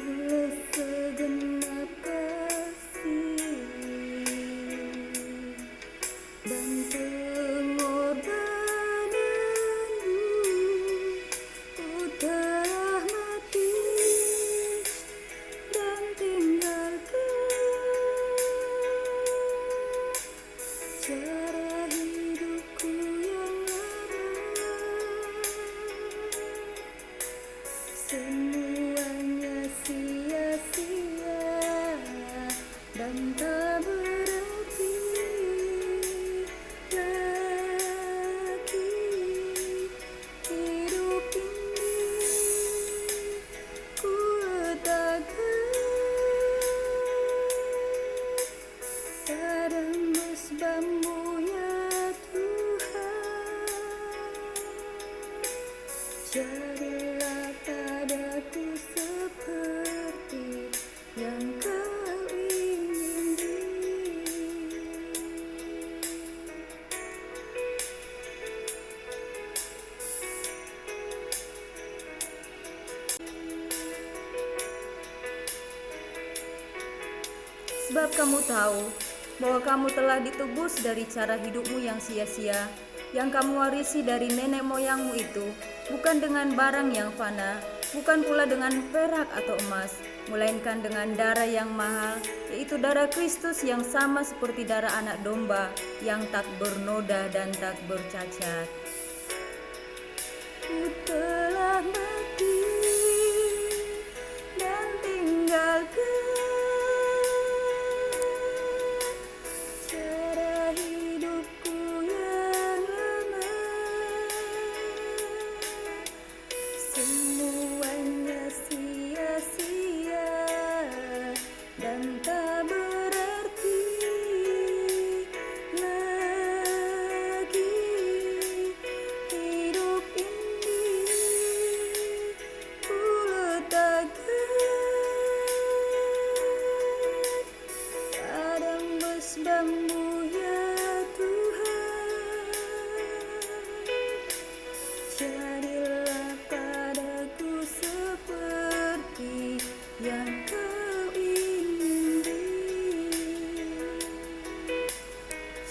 Tulus segenap kasih dan pengorbananmu, ku telah mati dan tinggalkan cara hidupku yang lama. Semuanya sia-sia dan tak berarti lagi. Hidup ini ku letakkan pada mesbah-Mu ya Tuhan. Jadilah padaku seperti yang Kau ingini. Sebab kamu tahu bahwa kamu telah ditebus dari cara hidupmu yang sia-sia, yang kamu warisi dari nenek moyangmu itu, bukan dengan barang yang fana, bukan pula dengan perak atau emas, melainkan dengan darah yang mahal, yaitu darah Kristus yang sama seperti darah anak domba yang tak bernoda dan tak bercacat. Ku telah mati dan tinggalkan cara hidupku yang lama. Semuanya sia-sia dan tak berarti lagi. Hidup ini ku letakkan pada mesbah-Mu ya Tuhan. Jadilah padaku seperti yang Kau ingini.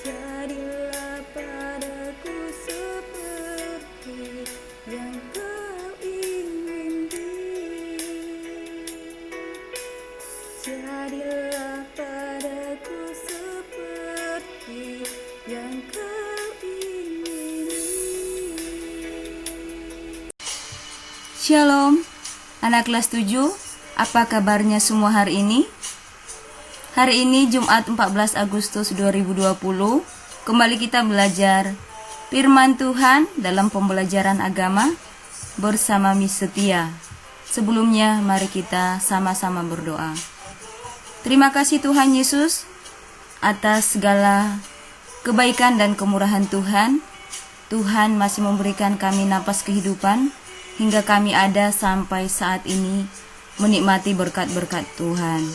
Jadilah padaku seperti yang Kau ingini. Jadilah padaku seperti yang Kau ingini. Shalom, anak kelas 7, apa kabarnya semua hari ini? Hari ini Jumat 14 Agustus 2020, kembali kita belajar firman Tuhan dalam pembelajaran agama bersama Miss Setia. Sebelumnya mari kita sama-sama berdoa. Terima kasih Tuhan Yesus atas segala kebaikan dan kemurahan Tuhan. Tuhan masih memberikan kami napas kehidupan hingga kami ada sampai saat ini menikmati berkat-berkat Tuhan.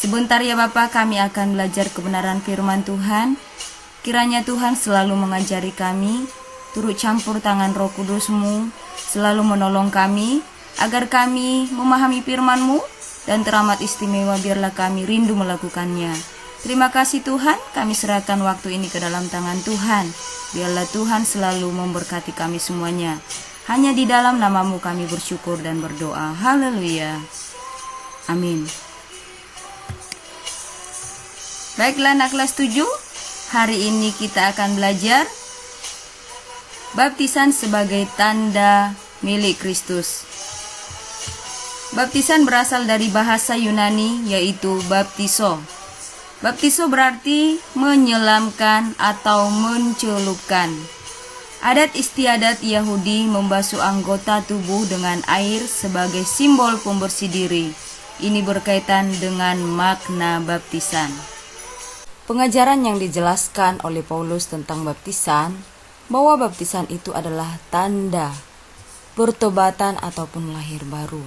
Sebentar ya Bapa, kami akan belajar kebenaran firman Tuhan. Kiranya Tuhan selalu mengajari kami, turut campur tangan Roh Kudus-Mu, selalu menolong kami, agar kami memahami firman-Mu, dan teramat istimewa biarlah kami rindu melakukannya. Terima kasih Tuhan, kami serahkan waktu ini ke dalam tangan Tuhan. Biarlah Tuhan selalu memberkati kami semuanya. Hanya di dalam nama-Mu kami bersyukur dan berdoa. Haleluya. Amin. Baiklah anak kelas 7, hari ini kita akan belajar baptisan sebagai tanda milik Kristus. Baptisan berasal dari bahasa Yunani yaitu baptiso. Baptiso berarti menyelamkan atau mencelupkan. Adat istiadat Yahudi membasuh anggota tubuh dengan air sebagai simbol pembersih diri. Ini berkaitan dengan makna baptisan. Pengajaran yang dijelaskan oleh Paulus tentang baptisan, bahwa baptisan itu adalah tanda pertobatan ataupun lahir baru.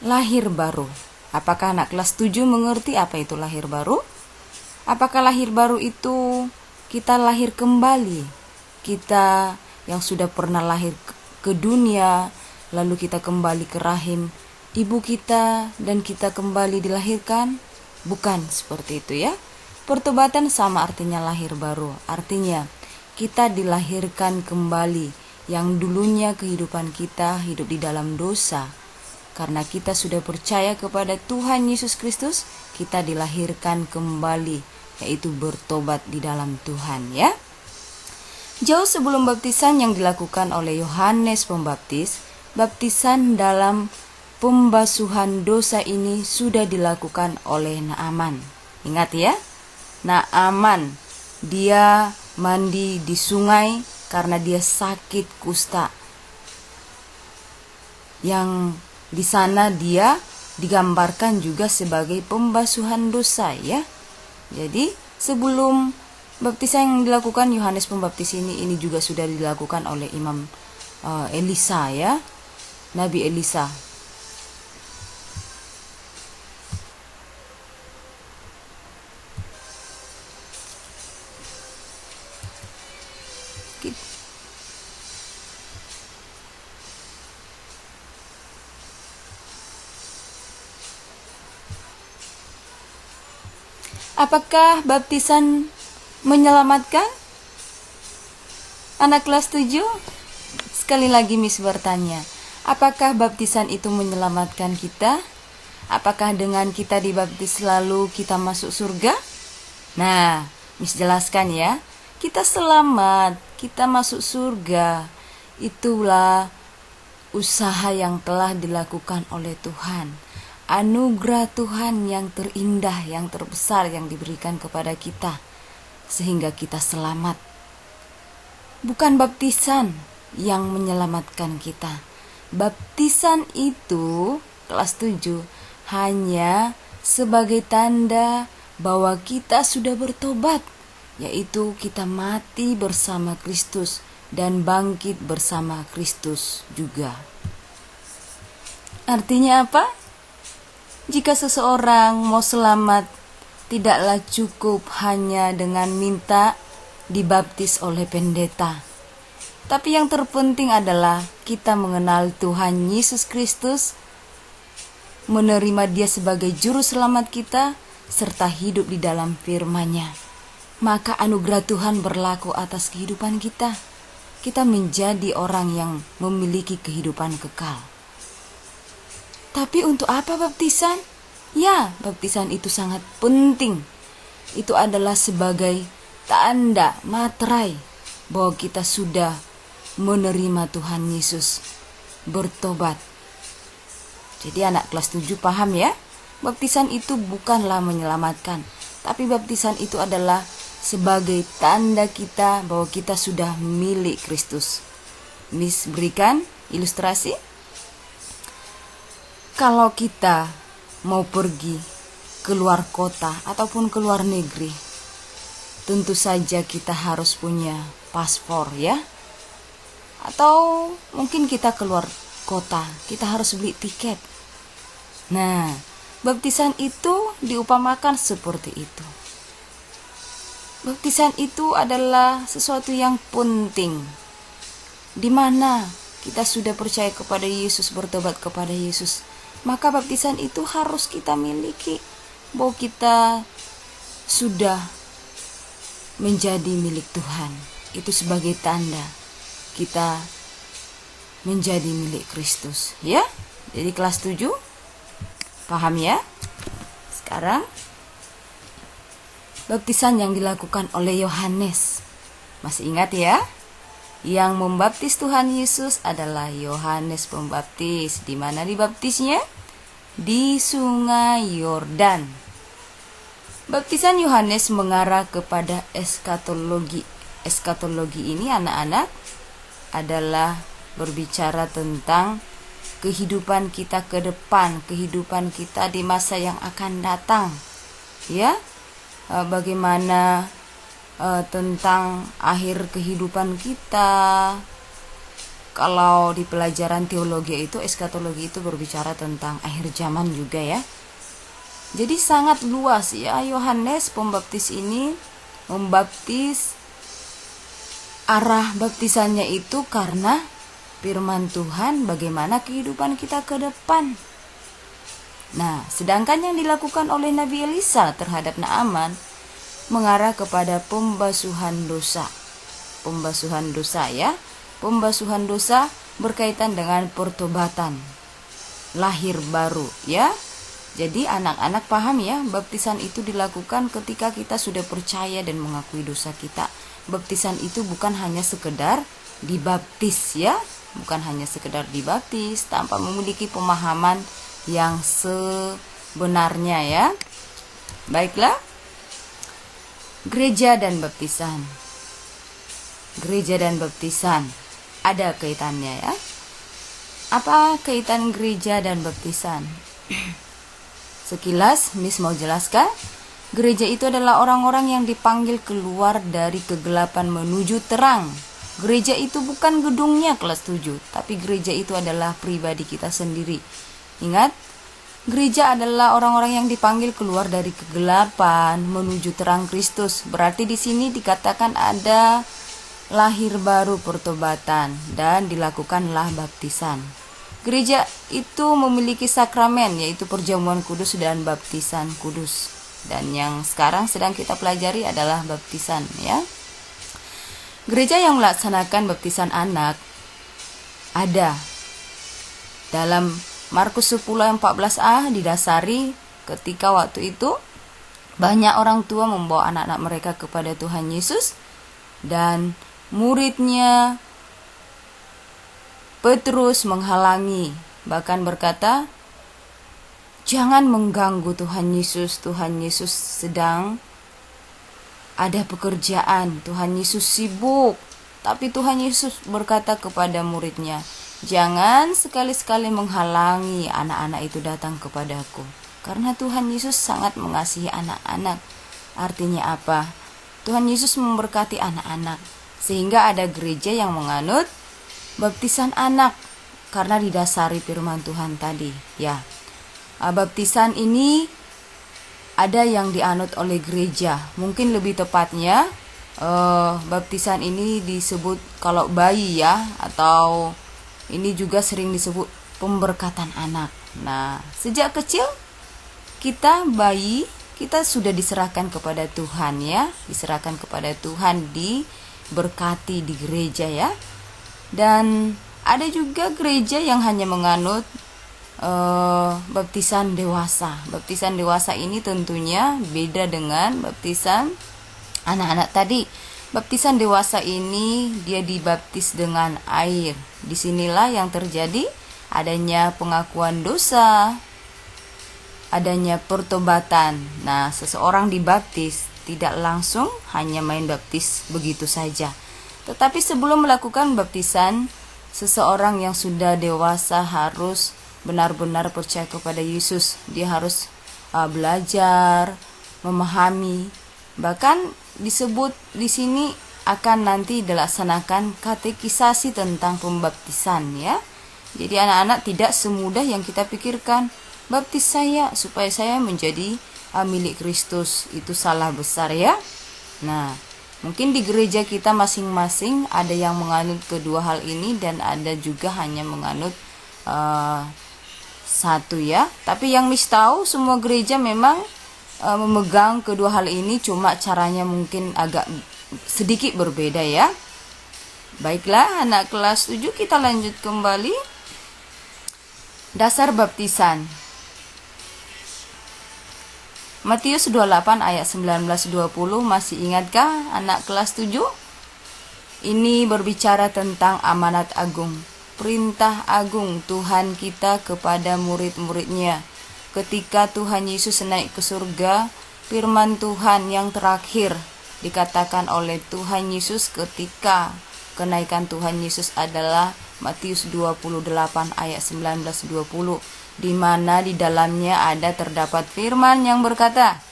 Lahir baru. Apakah anak kelas 7 mengerti apa itu lahir baru? Apakah lahir baru itu kita lahir kembali? Kita yang sudah pernah lahir ke dunia, lalu kita kembali ke rahim ibu kita dan kita kembali dilahirkan? Bukan seperti itu ya. Pertobatan sama artinya lahir baru. Artinya kita dilahirkan kembali. Yang dulunya kehidupan kita hidup di dalam dosa. Karena kita sudah percaya kepada Tuhan Yesus Kristus, kita dilahirkan kembali, yaitu bertobat di dalam Tuhan ya. Jauh sebelum baptisan yang dilakukan oleh Yohanes Pembaptis, baptisan dalam pembasuhan dosa ini sudah dilakukan oleh Naaman. Ingat ya, Naaman, dia mandi di sungai karena dia sakit kusta. Yang di sana dia digambarkan juga sebagai pembasuhan dosa ya. Jadi sebelum baptisan yang dilakukan Yohanes Pembaptis ini juga sudah dilakukan oleh Imam Elisa ya, Nabi Elisa. Apakah baptisan menyelamatkan? Anak kelas 7? Sekali lagi Miss bertanya, apakah baptisan itu menyelamatkan kita? Apakah dengan kita dibaptis lalu kita masuk surga? Nah, Miss jelaskan ya. Kita selamat, kita masuk surga. Itulah usaha yang telah dilakukan oleh Tuhan. Anugerah Tuhan yang terindah, yang terbesar yang diberikan kepada kita sehingga kita selamat. Bukan baptisan yang menyelamatkan kita. Baptisan itu, kelas 7, hanya sebagai tanda bahwa kita sudah bertobat, yaitu kita mati bersama Kristus dan bangkit bersama Kristus juga. Artinya apa? Jika seseorang mau selamat, tidaklah cukup hanya dengan minta dibaptis oleh pendeta. Tapi yang terpenting adalah kita mengenal Tuhan Yesus Kristus, menerima Dia sebagai juru selamat kita, serta hidup di dalam firman-Nya. Maka anugerah Tuhan berlaku atas kehidupan kita. Kita menjadi orang yang memiliki kehidupan kekal. Tapi untuk apa baptisan? Ya, baptisan itu sangat penting. Itu adalah sebagai tanda materai bahwa kita sudah menerima Tuhan Yesus, bertobat. Jadi anak kelas 7 paham ya? Baptisan itu bukanlah menyelamatkan, tapi baptisan itu adalah sebagai tanda kita bahwa kita sudah milik Kristus. Miss berikan ilustrasi. Kalau kita mau pergi keluar kota ataupun keluar negeri, tentu saja kita harus punya paspor ya. Atau mungkin kita keluar kota, kita harus beli tiket. Nah, baptisan itu diupamakan seperti itu. Baptisan itu adalah sesuatu yang penting, di mana kita sudah percaya kepada Yesus, bertobat kepada Yesus. Maka baptisan itu harus kita miliki, bahwa kita sudah menjadi milik Tuhan. Itu sebagai tanda kita menjadi milik Kristus ya. Jadi kelas 7 paham ya? Sekarang baptisan yang dilakukan oleh Yohanes. Masih ingat ya? Yang membaptis Tuhan Yesus adalah Yohanes Pembaptis. Di mana dibaptisnya? Di Sungai Yordan. Baptisan Yohanes mengarah kepada eskatologi. Eskatologi ini anak-anak adalah berbicara tentang kehidupan kita ke depan, kehidupan kita di masa yang akan datang. Ya, bagaimana tentang akhir kehidupan kita. Kalau di pelajaran teologi itu, eskatologi itu berbicara tentang akhir zaman juga ya. Jadi sangat luas ya. Yohanes Pembaptis ini membaptis, arah baptisannya itu karena firman Tuhan bagaimana kehidupan kita ke depan. Nah, sedangkan yang dilakukan oleh Nabi Elisa terhadap Naaman mengarah kepada pembasuhan dosa. Pembasuhan dosa ya. Pembasuhan dosa berkaitan dengan pertobatan, lahir baru ya. Jadi anak-anak paham ya, baptisan itu dilakukan ketika kita sudah percaya dan mengakui dosa kita. Baptisan itu bukan hanya sekedar dibaptis ya, bukan hanya sekedar dibaptis tanpa memiliki pemahaman yang sebenarnya ya. Baiklah, gereja dan baptisan. Gereja dan baptisan ada kaitannya ya. Apa kaitan gereja dan baptisan? Sekilas Miss mau jelaskan. Gereja itu adalah orang-orang yang dipanggil keluar dari kegelapan menuju terang. Gereja itu bukan gedungnya kelas 7, tapi gereja itu adalah pribadi kita sendiri. Ingat, gereja adalah orang-orang yang dipanggil keluar dari kegelapan menuju terang Kristus. Berarti di sini dikatakan ada lahir baru, pertobatan, dan dilakukanlah baptisan. Gereja itu memiliki sakramen, yaitu perjamuan kudus dan baptisan kudus. Dan yang sekarang sedang kita pelajari adalah baptisan ya. Gereja yang melaksanakan baptisan anak ada dalam Markus 10 ayat 14a, didasari ketika waktu itu banyak orang tua membawa anak-anak mereka kepada Tuhan Yesus, dan muridnya Petrus menghalangi, bahkan berkata, "Jangan mengganggu Tuhan Yesus. Tuhan Yesus sedang ada pekerjaan. Tuhan Yesus sibuk." Tapi Tuhan Yesus berkata kepada muridnya, "Jangan sekali-sekali menghalangi anak-anak itu datang kepadaku." Karena Tuhan Yesus sangat mengasihi anak-anak. Artinya apa? Tuhan Yesus memberkati anak-anak. Sehingga ada gereja yang menganut baptisan anak karena didasari firman Tuhan tadi ya. Baptisan ini ada yang dianut oleh gereja. Mungkin lebih tepatnya baptisan ini disebut kalau bayi ya, atau ini juga sering disebut pemberkatan anak. Nah, sejak kecil kita bayi, kita sudah diserahkan kepada Tuhan ya, diserahkan kepada Tuhan, diberkati di gereja ya. Dan ada juga gereja yang hanya menganut baptisan dewasa. Baptisan dewasa ini tentunya beda dengan baptisan anak-anak tadi. Baptisan dewasa ini dia dibaptis dengan air. Disinilah yang terjadi adanya pengakuan dosa, adanya pertobatan. Nah, seseorang dibaptis tidak langsung hanya main baptis begitu saja. Tetapi sebelum melakukan baptisan, seseorang yang sudah dewasa harus benar-benar percaya kepada Yesus. Dia harus belajar, memahami. Bahkan disebut di sini akan nanti dilaksanakan katekisasi tentang pembaptisan ya. Jadi anak-anak tidak semudah yang kita pikirkan. Baptis saya supaya saya menjadi milik Kristus. Itu salah besar ya. Nah, mungkin di gereja kita masing-masing ada yang menganut kedua hal ini dan ada juga hanya menganut satu ya. Tapi yang Miss tahu semua gereja memang memegang kedua hal ini, cuma caranya mungkin agak sedikit berbeda ya. Baiklah, anak kelas 7 kita lanjut kembali. Dasar baptisan. Matius 28 ayat 19-20, masih ingatkah anak kelas 7? Ini berbicara tentang amanat agung, perintah agung Tuhan kita kepada murid-muridnya. Ketika Tuhan Yesus naik ke surga, firman Tuhan yang terakhir dikatakan oleh Tuhan Yesus ketika kenaikan Tuhan Yesus adalah Matius 28 ayat 19-20. Di mana di dalamnya ada terdapat firman yang berkata,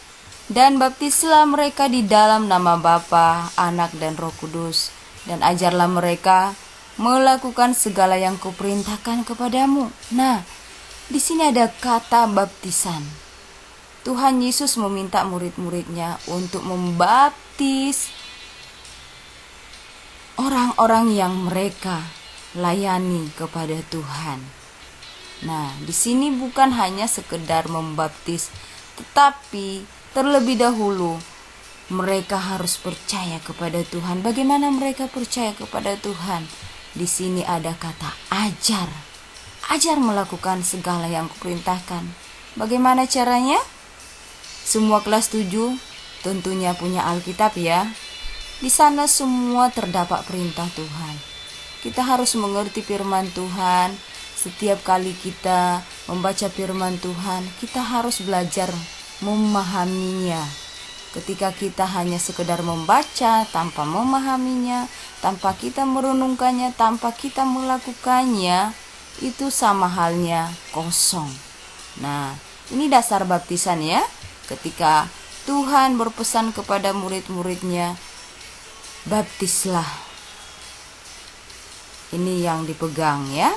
"Dan baptislah mereka di dalam nama Bapa, Anak dan Roh Kudus, dan ajarlah mereka melakukan segala yang kuperintahkan kepadamu." Nah, di sini ada kata baptisan. Tuhan Yesus meminta murid-muridnya untuk membaptis orang-orang yang mereka layani kepada Tuhan. Nah, di sini bukan hanya sekedar membaptis, tetapi terlebih dahulu mereka harus percaya kepada Tuhan. Bagaimana mereka percaya kepada Tuhan? Di sini ada kata ajar. Ajar melakukan segala yang kuperintahkan. Bagaimana caranya? Semua kelas 7 tentunya punya Alkitab ya. Di sana semua terdapat perintah Tuhan. Kita harus mengerti firman Tuhan. Setiap kali kita membaca firman Tuhan, kita harus belajar memahaminya. Ketika kita hanya sekedar membaca tanpa memahaminya, tanpa kita merenungkannya, tanpa kita melakukannya, itu sama halnya kosong. Nah, ini dasar baptisan ya. Ketika Tuhan berpesan kepada murid-muridnya, baptislah. Ini yang dipegang ya.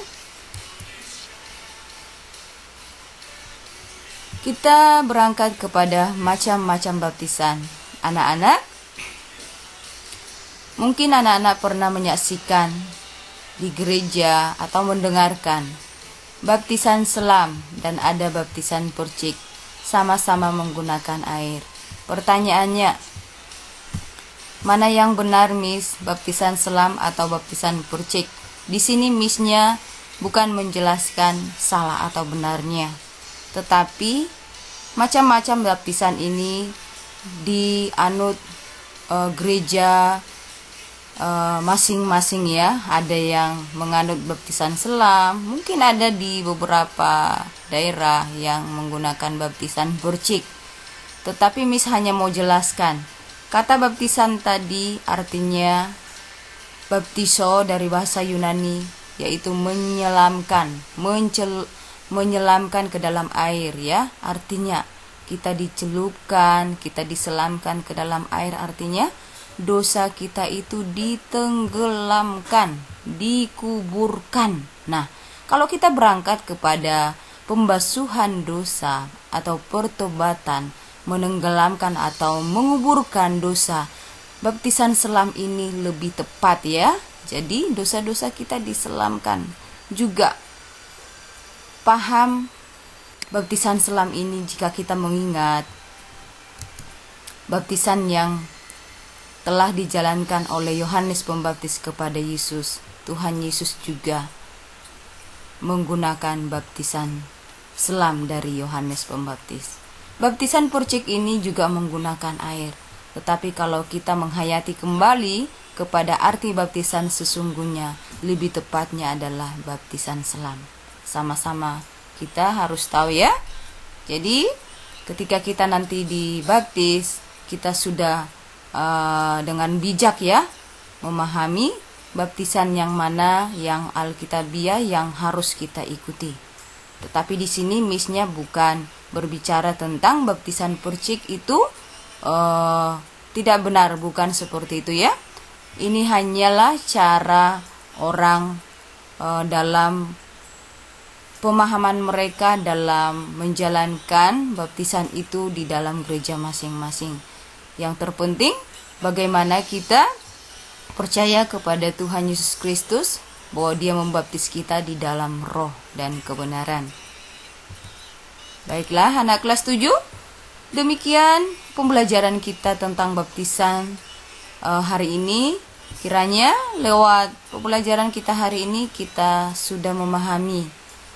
Kita berangkat kepada macam-macam baptisan. Anak-anak, mungkin anak-anak pernah menyaksikan di gereja atau mendengarkan baptisan selam dan ada baptisan percik, sama-sama menggunakan air. Pertanyaannya, mana yang benar, Miss? Baptisan selam atau baptisan percik? Di sini Miss-nya bukan menjelaskan salah atau benarnya, tetapi macam-macam baptisan ini dianut gereja masing-masing ya. Ada yang menganut baptisan selam, mungkin ada di beberapa daerah yang menggunakan baptisan percik. Tetapi Miss hanya mau jelaskan, kata baptisan tadi artinya baptiso dari bahasa Yunani, yaitu menyelamkan, menyelamkan ke dalam air ya. Artinya kita dicelupkan, kita diselamkan ke dalam air, artinya dosa kita itu ditenggelamkan, dikuburkan. Nah, kalau kita berangkat kepada pembasuhan dosa atau pertobatan, menenggelamkan atau menguburkan dosa, baptisan selam ini lebih tepat ya. Jadi dosa-dosa kita diselamkan. Juga paham baptisan selam ini jika kita mengingat baptisan yang telah dijalankan oleh Yohanes Pembaptis kepada Yesus. Tuhan Yesus juga menggunakan baptisan selam dari Yohanes Pembaptis. Baptisan percik ini juga menggunakan air. Tetapi kalau kita menghayati kembali kepada arti baptisan sesungguhnya, lebih tepatnya adalah baptisan selam. Sama-sama kita harus tahu ya. Jadi ketika kita nanti dibaptis, kita sudah dengan bijak ya memahami baptisan yang mana yang alkitabiah yang harus kita ikuti. Tetapi di sini Miss-nya bukan berbicara tentang baptisan percik itu tidak benar, bukan seperti itu ya. Ini hanyalah cara orang dalam pemahaman mereka dalam menjalankan baptisan itu di dalam gereja masing-masing. Yang terpenting bagaimana kita percaya kepada Tuhan Yesus Kristus, bahwa Dia membaptis kita di dalam roh dan kebenaran. Baiklah anak kelas 7, demikian pembelajaran kita tentang baptisan hari ini. Kiranya lewat pembelajaran kita hari ini kita sudah memahami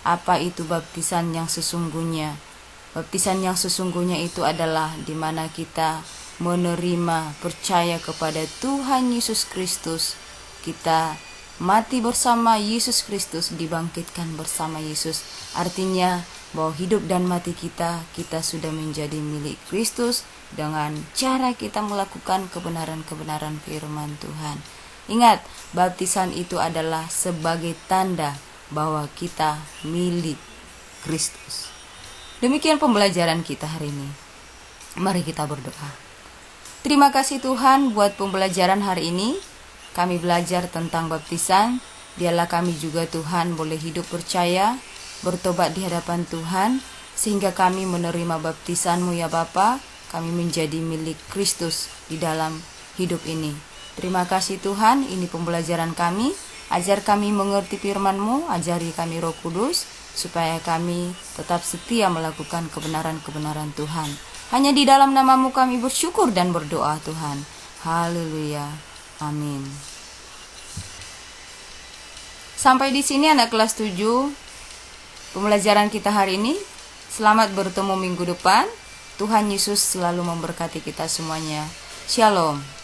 apa itu baptisan yang sesungguhnya. Baptisan yang sesungguhnya itu adalah di mana kita menerima, percaya kepada Tuhan Yesus Kristus. Kita mati bersama Yesus Kristus, dibangkitkan bersama Yesus. Artinya bahwa hidup dan mati kita sudah menjadi milik Kristus dengan cara kita melakukan kebenaran-kebenaran firman Tuhan. Ingat, baptisan itu adalah sebagai tanda bahwa kita milik Kristus. Demikian pembelajaran kita hari ini. Mari kita berdoa. Terima kasih Tuhan buat pembelajaran hari ini. Kami belajar tentang baptisan. Biarlah kami juga Tuhan boleh hidup percaya, bertobat di hadapan Tuhan, sehingga kami menerima baptisan-Mu ya Bapa. Kami menjadi milik Kristus di dalam hidup ini. Terima kasih Tuhan, ini pembelajaran kami. Ajar kami mengerti firman-Mu, ajari kami Roh Kudus. supaya kami tetap setia melakukan kebenaran-kebenaran Tuhan. Hanya di dalam nama-Mu kami bersyukur dan berdoa Tuhan. Haleluya. Amin. Sampai di sini anak kelas 7 pembelajaran kita hari ini. Selamat bertemu minggu depan. Tuhan Yesus selalu memberkati kita semuanya. Shalom.